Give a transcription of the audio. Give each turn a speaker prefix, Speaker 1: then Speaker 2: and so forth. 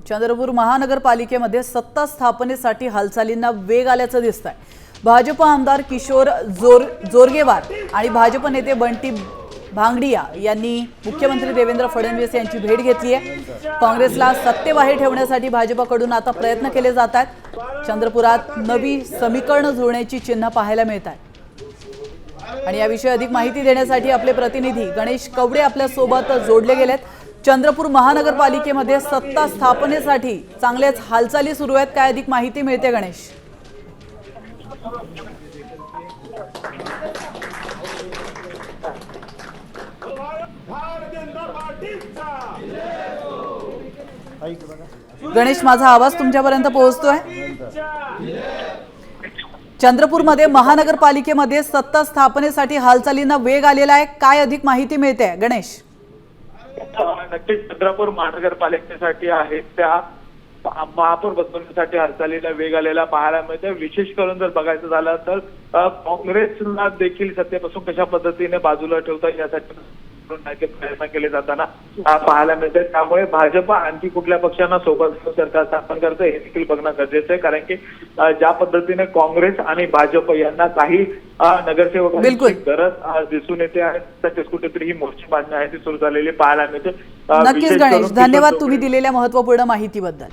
Speaker 1: चंद्रपूर महानगरपालिकेमध्ये सत्ता स्थापनेसाठी हालचालींना वेग आल्याचं दिसतंय। भाजप आमदार किशोर जोरगेवार आणि भाजप नेते बंटी भांगडिया यांनी मुख्यमंत्री देवेंद्र फडणवीस यांची भेट घेतली आहे। काँग्रेसला सत्तेबाहेर ठेवण्यासाठी भाजपकडून आता प्रयत्न केले जात आहेत। चंद्रपुरात नवी समीकरण जुळण्याची चिन्ह पाहायला मिळत आहेत आणि याविषयी अधिक माहिती देण्यासाठी आपले प्रतिनिधी गणेश कवडे आपल्या सोबत जोडले गेलेत। चंद्रपूर महानगरपालिकेमध्ये सत्ता स्थापनेसाठी चांगलेच हालचाली सुरू आहेत, काय अधिक माहिती मिळते गणेश? गणेश, माझा आवाज तुमच्यापर्यंत पोहोचतोय? चंद्रपूरमध्ये महानगरपालिकेमध्ये सत्ता स्थापनेसाठी हालचालींना वेग आलेला आहे, काय अधिक माहिती मिळते गणेश?
Speaker 2: नक्कीच चंद्रपूर महानगरपालिकेसाठी आहे त्या महापौर बसवण्यासाठी हालचालीला वेग आलेला पाहायला मिळते। विशेष करून जर बघायचं झालं तर काँग्रेसला देखील सत्तेपासून कशा पद्धतीने बाजूला ठेवता यासाठी प्रयत्न केले जाताना पाहायला मिळते। त्यामुळे भाजप आणखी कुठल्या पक्षांना सोबत सरकार स्थापन करतं हे देखील बघणं गरजेचं आहे, कारण की ज्या पद्धतीने काँग्रेस आणि भाजप यांना काही नगरसेवकांची गरज दिसून येते आणि तसेच कुठेतरी ही मोर्चे बांधणी आहे ती सुरू झालेली पाहायला मिळते।
Speaker 1: नक्कीच गणेश, धन्यवाद तुम्ही दिलेल्या महत्त्वपूर्ण माहितीबद्दल।